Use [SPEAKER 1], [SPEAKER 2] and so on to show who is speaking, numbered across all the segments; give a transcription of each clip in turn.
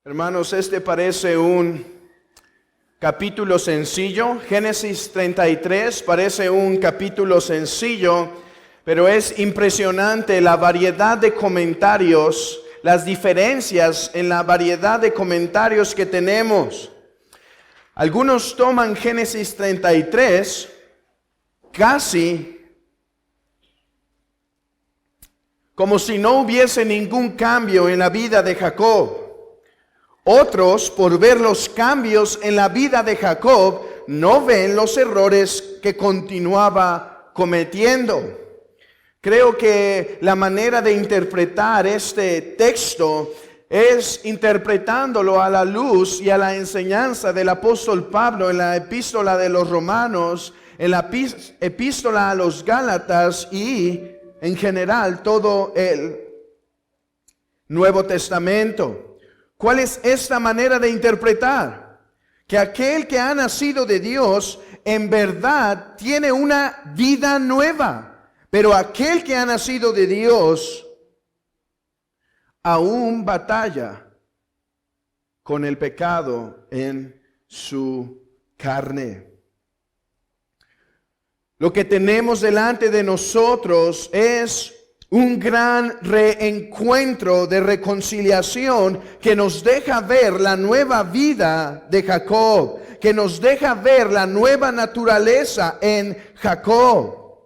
[SPEAKER 1] Hermanos, este parece un capítulo sencillo. Génesis 33 parece un capítulo sencillo, pero es impresionante la variedad de comentarios, las diferencias en la variedad de comentarios que tenemos. Algunos toman Génesis 33 casi como si no hubiese ningún cambio en la vida de Jacob. Otros, por ver los cambios en la vida de Jacob, no ven los errores que continuaba cometiendo. Creo que la manera de interpretar este texto es interpretándolo a la luz y a la enseñanza del apóstol Pablo en la epístola de los Romanos, en la epístola a los Gálatas y en general todo el Nuevo Testamento. ¿Cuál es esta manera de interpretar? Que aquel que ha nacido de Dios en verdad tiene una vida nueva, pero aquel que ha nacido de Dios aún batalla con el pecado en su carne. Lo que tenemos delante de nosotros es un gran reencuentro de reconciliación que nos deja ver la nueva vida de Jacob, que nos deja ver la nueva naturaleza en Jacob.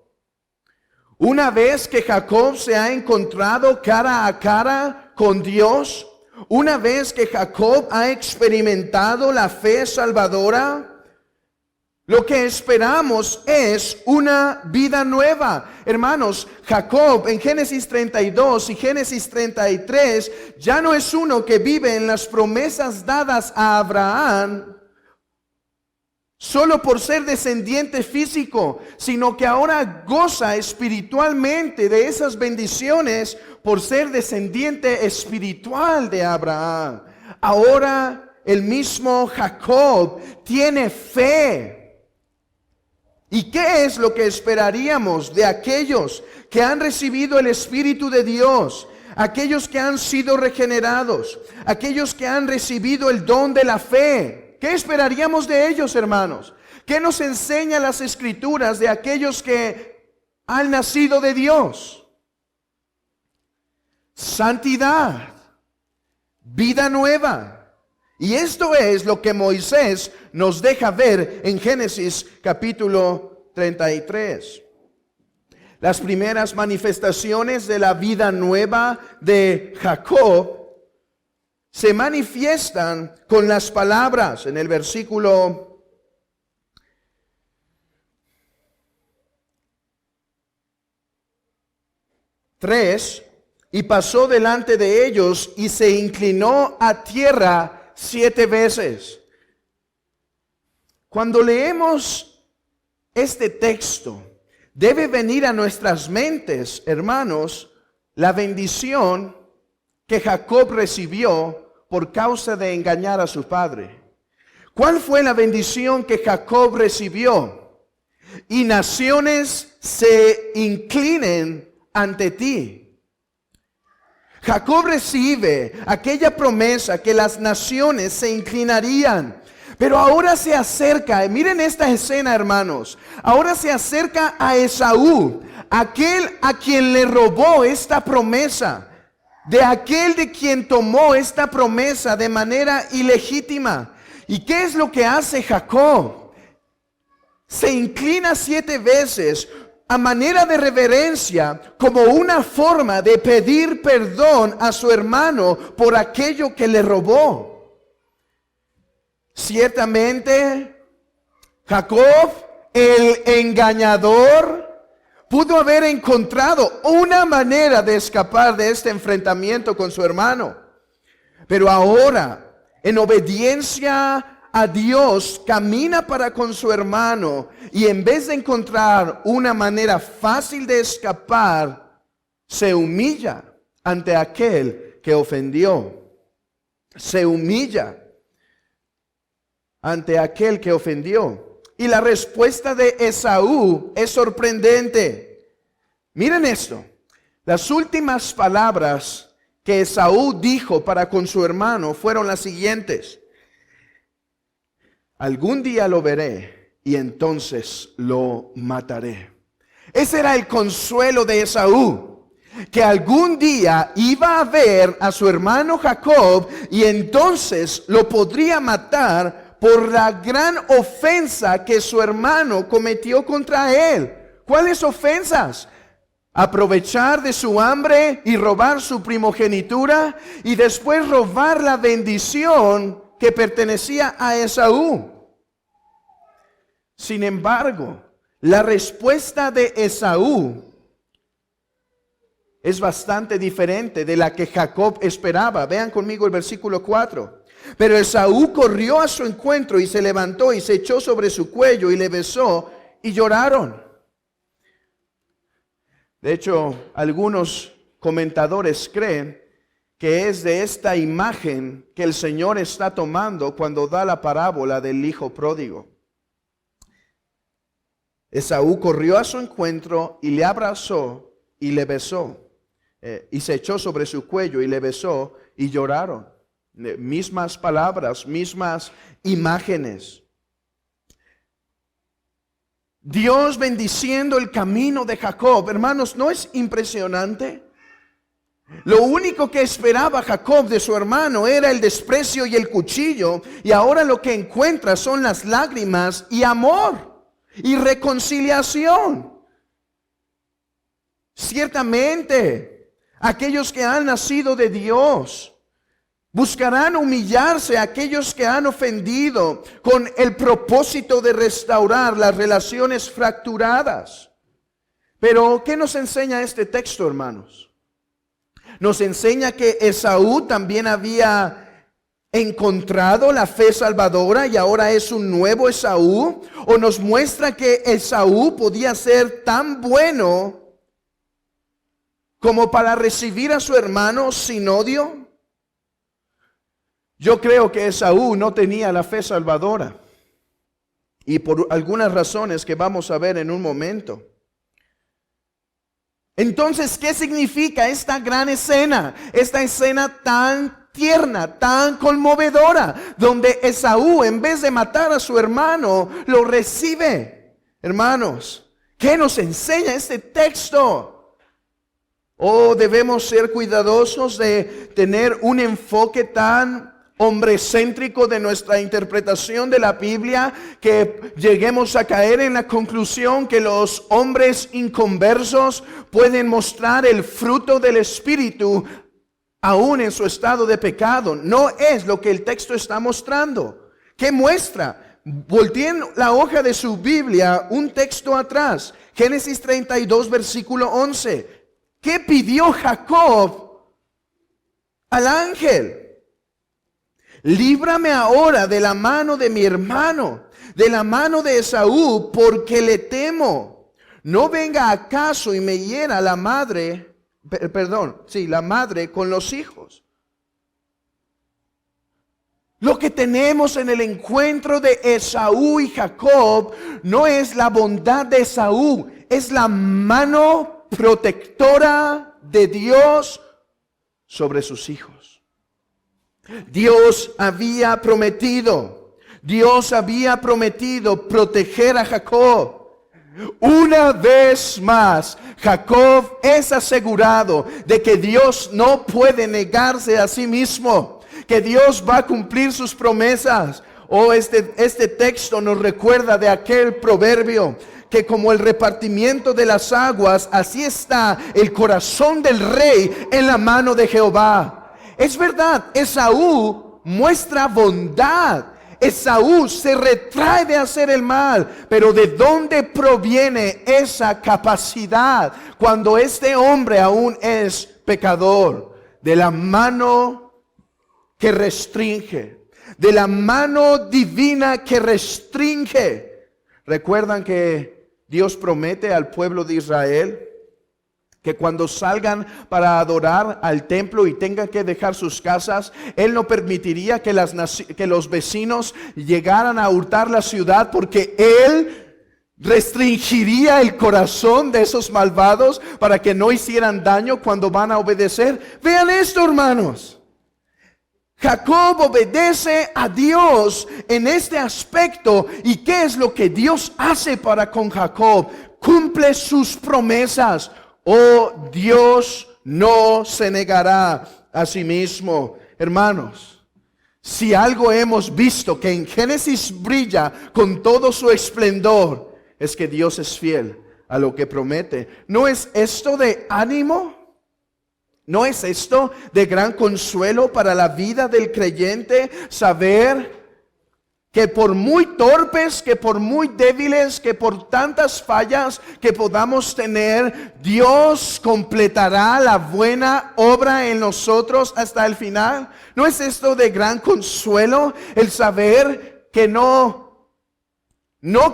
[SPEAKER 1] Una vez que Jacob se ha encontrado cara a cara con Dios, una vez que Jacob ha experimentado la fe salvadora, lo que esperamos es una vida nueva. Hermanos, Jacob en Génesis 32 y Génesis 33 ya no es uno que vive en las promesas dadas a Abraham solo por ser descendiente físico, sino que ahora goza espiritualmente de esas bendiciones por ser descendiente espiritual de Abraham. Ahora el mismo Jacob tiene fe. ¿Y qué es lo que esperaríamos de aquellos que han recibido el Espíritu de Dios? Aquellos que han sido regenerados, aquellos que han recibido el don de la fe. ¿Qué esperaríamos de ellos, hermanos? ¿Qué nos enseñan las Escrituras de aquellos que han nacido de Dios? Santidad, vida nueva. Y esto es lo que Moisés nos deja ver en Génesis capítulo 33. Las primeras manifestaciones de la vida nueva de Jacob se manifiestan con las palabras en el versículo 3. Y pasó delante de ellos y se inclinó a tierra 7 veces. Cuando leemos este texto, debe venir a nuestras mentes, hermanos, la bendición que Jacob recibió por causa de engañar a su padre. ¿Cuál fue la bendición que Jacob recibió? Y naciones se inclinen ante ti. Jacob recibe aquella promesa que las naciones se inclinarían. Pero ahora se acerca, miren esta escena, hermanos. Ahora se acerca a Esaú, aquel a quien le robó esta promesa, de aquel de quien tomó esta promesa de manera ilegítima. ¿Y qué es lo que hace Jacob? Se inclina 7 veces a manera de reverencia, como una forma de pedir perdón a su hermano por aquello que le robó. Ciertamente, Jacob, el engañador, pudo haber encontrado una manera de escapar de este enfrentamiento con su hermano. Pero ahora, en obediencia a Dios, camina para con su hermano y en vez de encontrar una manera fácil de escapar, se humilla ante aquel que ofendió. Se humilla ante aquel que ofendió. Y la respuesta de Esaú es sorprendente. Miren esto. Las últimas palabras que Esaú dijo para con su hermano fueron las siguientes: algún día lo veré y entonces lo mataré. Ese era el consuelo de Esaú, que algún día iba a ver a su hermano Jacob y entonces lo podría matar por la gran ofensa que su hermano cometió contra él. ¿Cuáles ofensas? Aprovechar de su hambre y robar su primogenitura y después robar la bendición que pertenecía a Esaú. Sin embargo, la respuesta de Esaú es bastante diferente de la que Jacob esperaba. Vean conmigo el versículo 4. Pero Esaú corrió a su encuentro y se levantó y se echó sobre su cuello y le besó y lloraron. De hecho, algunos comentadores creen que es de esta imagen que el Señor está tomando cuando da la parábola del hijo pródigo. Esaú corrió a su encuentro y le abrazó y le besó. Y se echó sobre su cuello y le besó y lloraron. Mismas palabras, mismas imágenes. Dios bendiciendo el camino de Jacob. Hermanos, ¿no es impresionante? Lo único que esperaba Jacob de su hermano era el desprecio y el cuchillo. Y ahora lo que encuentra son las lágrimas y amor y reconciliación. Ciertamente, aquellos que han nacido de Dios buscarán humillarse a aquellos que han ofendido con el propósito de restaurar las relaciones fracturadas. Pero, ¿qué nos enseña este texto, hermanos? Nos enseña que Esaú también había encontrado la fe salvadora y ahora es un nuevo Esaú. O nos muestra que Esaú podía ser tan bueno como para recibir a su hermano sin odio. Yo creo que Esaú no tenía la fe salvadora, y por algunas razones que vamos a ver en un momento. Entonces, ¿qué significa esta gran escena? Esta escena tan tierna, tan conmovedora, donde Esaú, en vez de matar a su hermano, lo recibe. Hermanos, ¿qué nos enseña este texto? Oh, debemos ser cuidadosos de tener un enfoque tan hombrecéntrico de nuestra interpretación de la Biblia, que lleguemos a caer en la conclusión que los hombres inconversos pueden mostrar el fruto del Espíritu aún en su estado de pecado. No es lo que el texto está mostrando. ¿Qué muestra? Volteen la hoja de su Biblia un texto atrás, Génesis 32 versículo 11. ¿Qué pidió Jacob al ángel? Líbrame ahora de la mano de mi hermano, de la mano de Esaú, porque le temo. No venga acaso y me hiera la madre, la madre con los hijos. Lo que tenemos en el encuentro de Esaú y Jacob no es la bondad de Esaú, es la mano protectora de Dios sobre sus hijos. Dios había prometido proteger a Jacob. Una vez más, Jacob es asegurado de que Dios no puede negarse a sí mismo, que Dios va a cumplir sus promesas. Este texto nos recuerda de aquel proverbio, que como el repartimiento de las aguas, así está el corazón del rey en la mano de Jehová. Es verdad, Esaú muestra bondad. Esaú se retrae de hacer el mal. Pero ¿de dónde proviene esa capacidad cuando este hombre aún es pecador? De la mano que restringe, de la mano divina que restringe. ¿Recuerdan que Dios promete al pueblo de Israel que cuando salgan para adorar al templo y tengan que dejar sus casas, Él no permitiría que los vecinos llegaran a hurtar la ciudad, porque Él ¿Restringiría el corazón de esos malvados para que no hicieran daño cuando van a obedecer? Vean esto, hermanos. Jacob obedece a Dios en este aspecto. ¿Y qué es lo que Dios hace para con Jacob? Cumple sus promesas. Oh, Dios no se negará a sí mismo. Hermanos, si algo hemos visto que en Génesis brilla con todo su esplendor, es que Dios es fiel a lo que promete. ¿No es esto de ánimo? ¿No es esto de gran consuelo para la vida del creyente? Saber que por muy torpes, que por muy débiles, que por tantas fallas que podamos tener, Dios completará la buena obra en nosotros hasta el final. ¿No es esto de gran consuelo el saber que no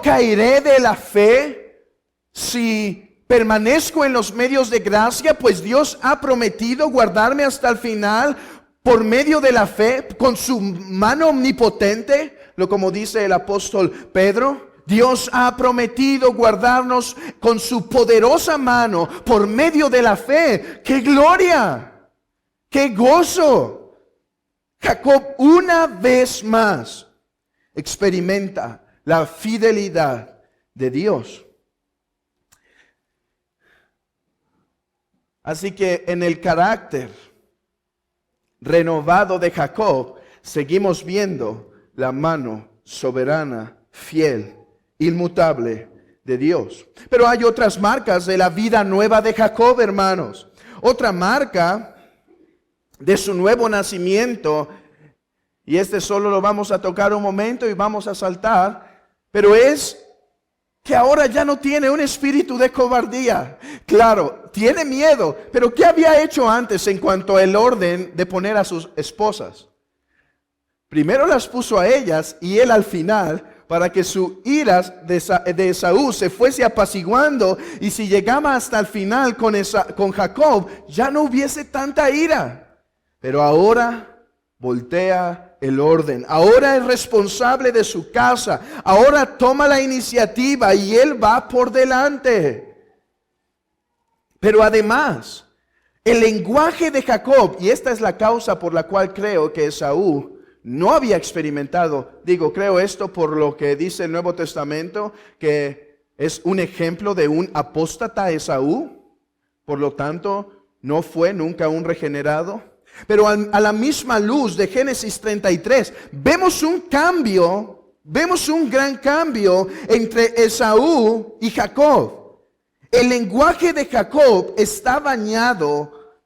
[SPEAKER 1] caeré de la fe si permanezco en los medios de gracia? Pues Dios ha prometido guardarme hasta el final por medio de la fe, con su mano omnipotente, como dice el apóstol Pedro. Dios ha prometido guardarnos con su poderosa mano por medio de la fe. ¡Qué gloria! ¡Qué gozo! Jacob una vez más experimenta la fidelidad de Dios. Así que en el carácter renovado de Jacob seguimos viendo la mano soberana, fiel, inmutable de Dios. Pero hay otras marcas de la vida nueva de Jacob, hermanos. Otra marca de su nuevo nacimiento, y este solo lo vamos a tocar un momento y vamos a saltar, pero es que ahora ya no tiene un espíritu de cobardía. Claro, tiene miedo, pero ¿qué había hecho antes en cuanto al orden de poner a sus esposas? Primero las puso a ellas y él al final, para que su ira de Esaú se fuese apaciguando, y si llegaba hasta el final con Jacob, ya no hubiese tanta ira. Pero ahora voltea el orden. Ahora es responsable de su casa. Ahora toma la iniciativa y él va por delante. Pero además, el lenguaje de Jacob, y esta es la causa por la cual creo que Esaú no había experimentado, creo esto por lo que dice el Nuevo Testamento, que es un ejemplo de un apóstata Esaú, por lo tanto no fue nunca un regenerado. Pero a la misma luz de Génesis 33, vemos un gran cambio entre Esaú y Jacob. El lenguaje de Jacob está bañado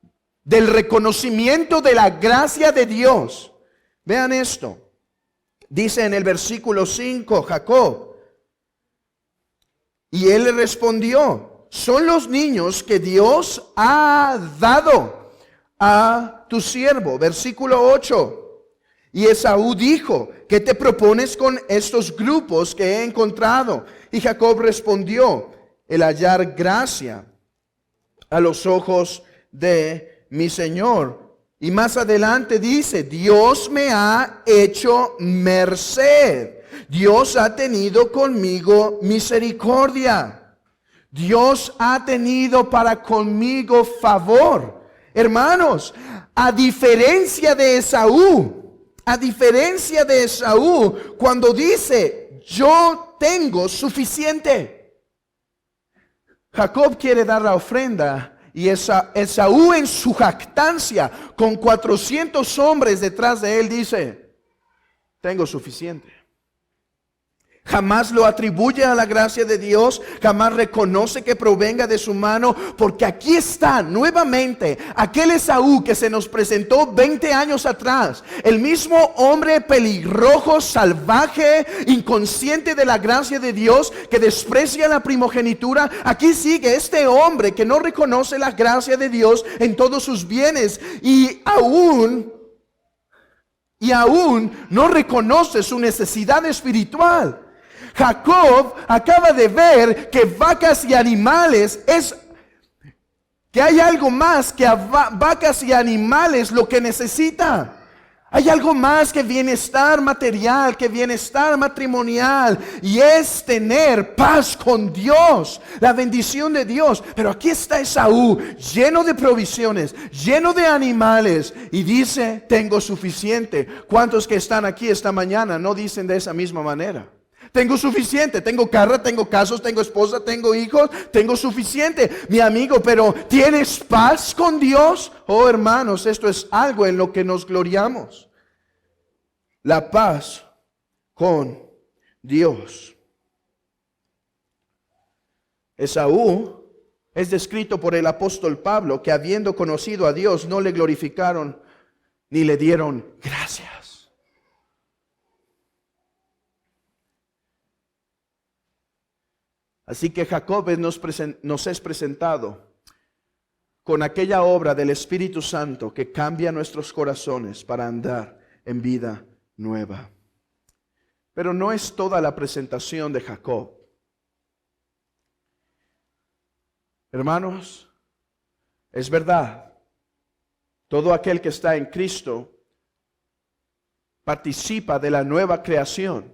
[SPEAKER 1] del reconocimiento de la gracia de Dios. Vean esto. Dice en el versículo 5, Jacob, y él le respondió: son los niños que Dios ha dado a tu siervo. Versículo 8. Y Esaú dijo: ¿qué te propones con estos grupos que he encontrado? Y Jacob respondió: el hallar gracia a los ojos de mi Señor. Y más adelante dice: Dios me ha hecho merced. Dios ha tenido conmigo misericordia. Dios ha tenido para conmigo favor. Hermanos, a diferencia de Esaú, cuando dice: yo tengo suficiente. Jacob quiere dar la ofrenda. Y Esaú, en su jactancia, con 400 hombres detrás de él, dice: tengo suficiente. Jamás lo atribuye a la gracia de Dios, jamás reconoce que provenga de su mano, porque aquí está nuevamente aquel Esaú que se nos presentó 20 años atrás, el mismo hombre pelirrojo, salvaje, inconsciente de la gracia de Dios, que desprecia la primogenitura. Aquí sigue este hombre que no reconoce la gracia de Dios en todos sus bienes y aún no reconoce su necesidad espiritual. Jacob acaba de ver que vacas y animales que hay algo más que a vacas y animales lo que necesita. Hay algo más que bienestar material, que bienestar matrimonial, y es tener paz con Dios, la bendición de Dios. Pero aquí está Esaú, lleno de provisiones, lleno de animales, y dice, tengo suficiente. ¿Cuántos que están aquí esta mañana no dicen de esa misma manera? Tengo suficiente, tengo carro, tengo casas, tengo esposa, tengo hijos, tengo suficiente. Mi amigo, pero ¿tienes paz con Dios? Oh, hermanos, esto es algo en lo que nos gloriamos. La paz con Dios. Esaú es descrito por el apóstol Pablo que habiendo conocido a Dios no le glorificaron ni le dieron gracias. Así que Jacob nos es presentado con aquella obra del Espíritu Santo que cambia nuestros corazones para andar en vida nueva. Pero no es toda la presentación de Jacob. Hermanos, es verdad, todo aquel que está en Cristo participa de la nueva creación.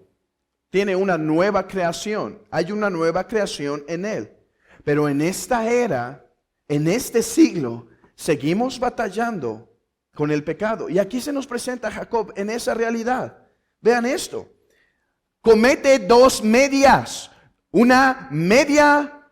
[SPEAKER 1] Tiene una nueva creación. Hay una nueva creación en él. Pero en esta era, en este siglo, seguimos batallando con el pecado. Y aquí se nos presenta Jacob en esa realidad. Vean esto. Comete dos medias. Una media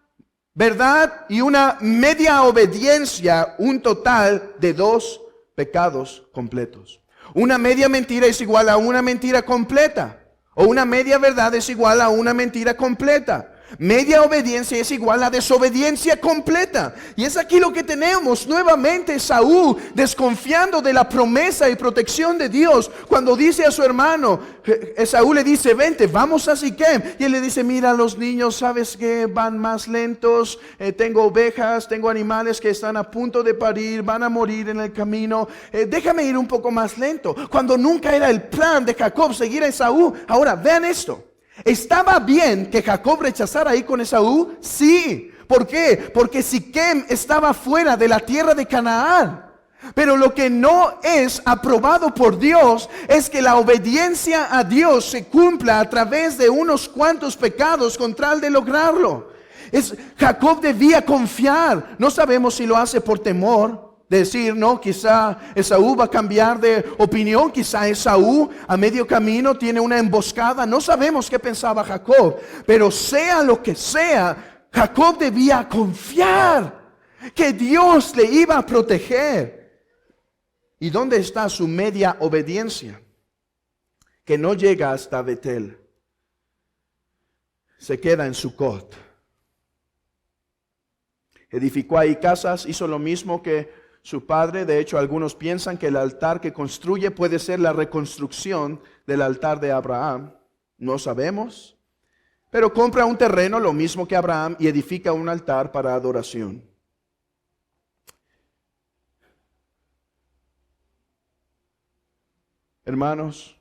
[SPEAKER 1] verdad y una media obediencia. Un total de dos pecados completos. Una media mentira es igual a una mentira completa. O una media verdad es igual a una mentira completa. Media obediencia es igual a desobediencia completa. Y es aquí lo que tenemos nuevamente Esaú desconfiando de la promesa y protección de Dios. Cuando dice a su hermano, Esaú le dice, vente, vamos a Siquem. Y él le dice, mira, los niños, ¿sabes qué? Van más lentos. Tengo ovejas, tengo animales que están a punto de parir, van a morir en el camino. Déjame ir un poco más lento. Cuando nunca era el plan de Jacob seguir a Esaú. Ahora, vean esto. ¿Estaba bien que Jacob rechazara ir con Esaú? Sí. ¿Por qué? Porque Siquem estaba fuera de la tierra de Canaán. Pero lo que no es aprobado por Dios es que la obediencia a Dios se cumpla a través de unos cuantos pecados con tal de lograrlo. Jacob debía confiar. No sabemos si lo hace por temor. Decir, no, quizá Esaú va a cambiar de opinión, quizá Esaú a medio camino tiene una emboscada. No sabemos qué pensaba Jacob, pero sea lo que sea, Jacob debía confiar que Dios le iba a proteger. ¿Y dónde está su media obediencia? Que no llega hasta Betel, se queda en Sucot. Edificó ahí casas, hizo lo mismo que su padre. De hecho, algunos piensan que el altar que construye puede ser la reconstrucción del altar de Abraham. No sabemos. Pero compra un terreno, lo mismo que Abraham, y edifica un altar para adoración. Hermanos,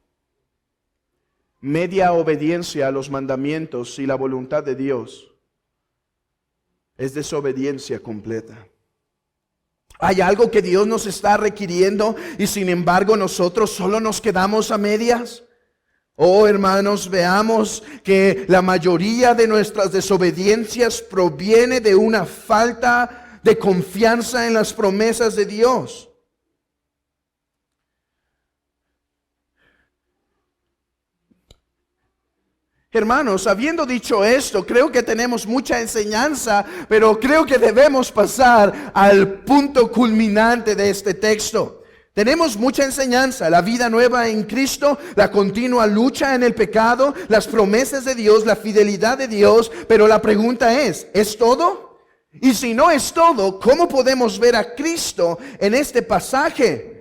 [SPEAKER 1] media obediencia a los mandamientos y la voluntad de Dios es desobediencia completa. Hay algo que Dios nos está requiriendo y sin embargo nosotros solo nos quedamos a medias. Oh, hermanos, veamos que la mayoría de nuestras desobediencias proviene de una falta de confianza en las promesas de Dios. Hermanos, habiendo dicho esto, creo que tenemos mucha enseñanza, pero creo que debemos pasar al punto culminante de este texto. Tenemos mucha enseñanza, la vida nueva en Cristo, la continua lucha en el pecado, las promesas de Dios, la fidelidad de Dios, pero la pregunta ¿es todo? Y si no es todo, ¿cómo podemos ver a Cristo en este pasaje?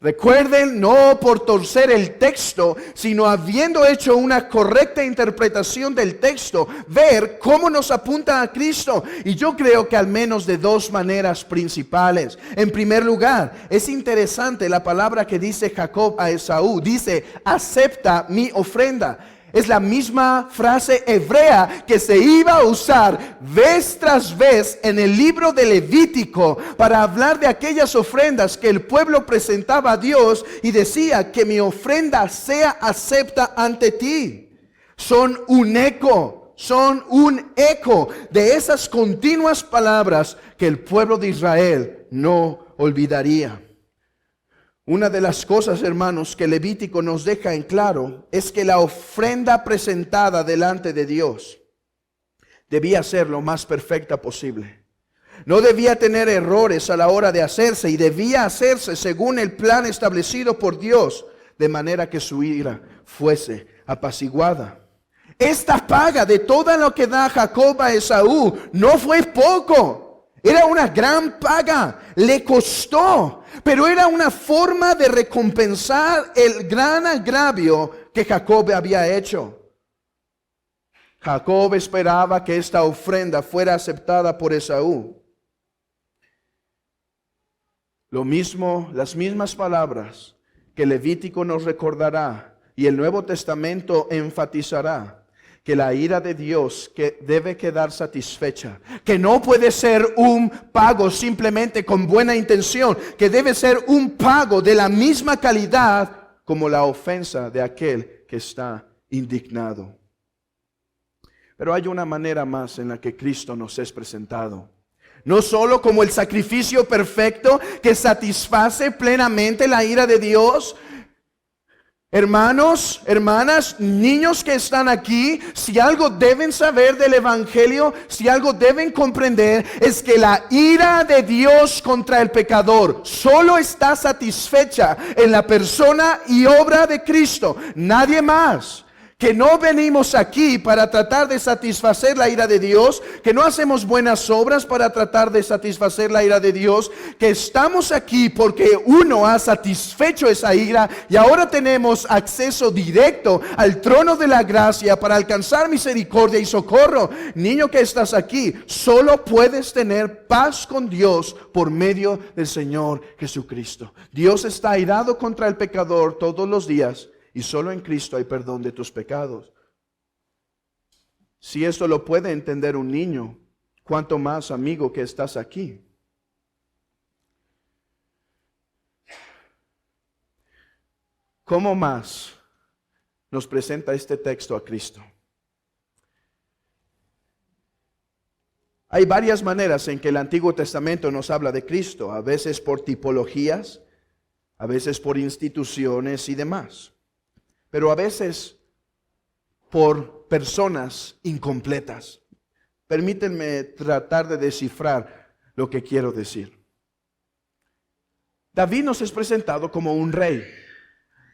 [SPEAKER 1] Recuerden, no por torcer el texto, sino habiendo hecho una correcta interpretación del texto, ver cómo nos apunta a Cristo. Y yo creo que al menos de dos maneras principales. En primer lugar, es interesante la palabra que dice Jacob a Esaú. Dice, acepta mi ofrenda. es la misma frase hebrea que se iba a usar vez tras vez en el libro de Levítico para hablar de aquellas ofrendas que el pueblo presentaba a Dios y decía que mi ofrenda sea acepta ante ti. Son un eco de esas continuas palabras que el pueblo de Israel no olvidaría. Una de las cosas, hermanos, que Levítico nos deja en claro es que la ofrenda presentada delante de Dios debía ser lo más perfecta posible. No debía tener errores a la hora de hacerse y debía hacerse según el plan establecido por Dios, de manera que su ira fuese apaciguada. Esta paga de todo lo que da Jacob a Esaú no fue poco. Era una gran paga, le costó, pero era una forma de recompensar el gran agravio que Jacob había hecho. Jacob esperaba que esta ofrenda fuera aceptada por Esaú. Lo mismo, las mismas palabras que Levítico nos recordará y el Nuevo Testamento enfatizará. Que la ira de Dios que debe quedar satisfecha, que no puede ser un pago simplemente con buena intención, que debe ser un pago de la misma calidad como la ofensa de aquel que está indignado. Pero hay una manera más en la que Cristo nos es presentado. No solo como el sacrificio perfecto que satisface plenamente la ira de Dios. Hermanos, hermanas, niños que están aquí, si algo deben saber del Evangelio, si algo deben comprender, es que la ira de Dios contra el pecador solo está satisfecha en la persona y obra de Cristo, nadie más. Que no venimos aquí para tratar de satisfacer la ira de Dios, que no hacemos buenas obras para tratar de satisfacer la ira de Dios, que estamos aquí porque uno ha satisfecho esa ira y ahora tenemos acceso directo al trono de la gracia para alcanzar misericordia y socorro. Niño que estás aquí, solo puedes tener paz con Dios por medio del Señor Jesucristo. Dios está airado contra el pecador todos los días. Y solo en Cristo hay perdón de tus pecados. Si esto lo puede entender un niño, ¿cuánto más, amigo, que estás aquí? ¿Cómo más nos presenta este texto a Cristo? Hay varias maneras en que el Antiguo Testamento nos habla de Cristo, a veces por tipologías, a veces por instituciones y demás. Pero a veces por personas incompletas. Permítanme tratar de descifrar lo que quiero decir. David nos es presentado como un rey.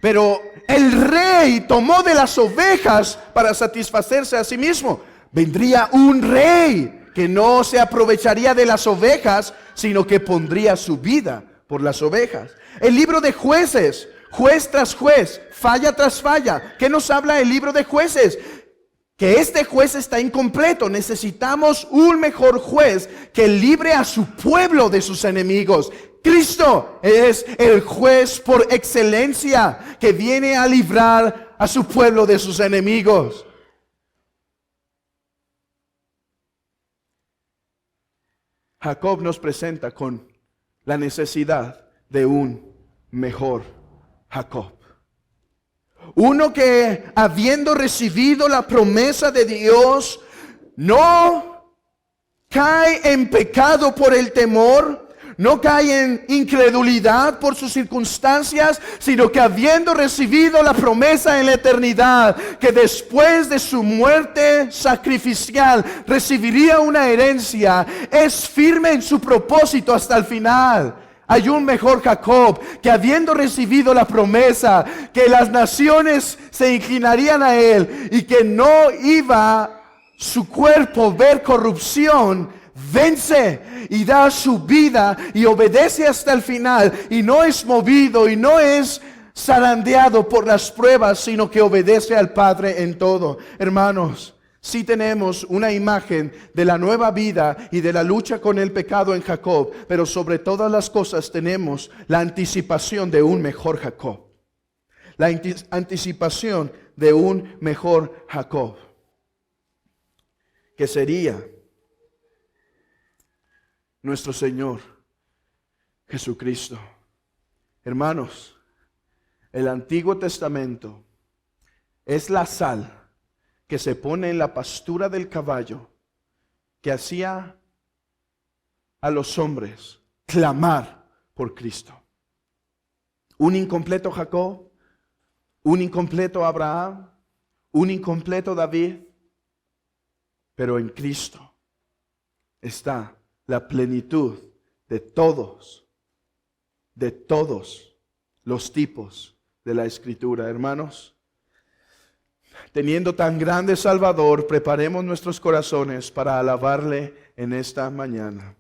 [SPEAKER 1] Pero el rey tomó de las ovejas para satisfacerse a sí mismo. Vendría un rey que no se aprovecharía de las ovejas, sino que pondría su vida por las ovejas. El libro de Jueces, juez tras juez, falla tras falla. ¿Qué nos habla el libro de Jueces? Que este juez está incompleto. Necesitamos un mejor juez que libre a su pueblo de sus enemigos. Cristo es el juez por excelencia que viene a librar a su pueblo de sus enemigos. Jacob nos presenta con la necesidad de un mejor Jacob. Uno que, habiendo recibido la promesa de Dios, no cae en pecado por el temor, no cae en incredulidad por sus circunstancias, sino que habiendo recibido la promesa en la eternidad, que después de su muerte sacrificial recibiría una herencia, es firme en su propósito hasta el final. Hay un mejor Jacob que, habiendo recibido la promesa que las naciones se inclinarían a él y que no iba su cuerpo ver corrupción, vence y da su vida y obedece hasta el final, y no es movido y no es zarandeado por las pruebas, sino que obedece al Padre en todo. Hermanos, sí tenemos una imagen de la nueva vida y de la lucha con el pecado en Jacob, pero sobre todas las cosas tenemos la anticipación de un mejor Jacob. La anticipación de un mejor Jacob, que sería nuestro Señor Jesucristo. Hermanos, el Antiguo Testamento es la sal que se pone en la pastura del caballo, que hacía a los hombres clamar por Cristo. Un incompleto Jacob, un incompleto Abraham, un incompleto David, pero en Cristo está la plenitud de todos los tipos de la Escritura. Hermanos, teniendo tan grande Salvador, preparemos nuestros corazones para alabarle en esta mañana.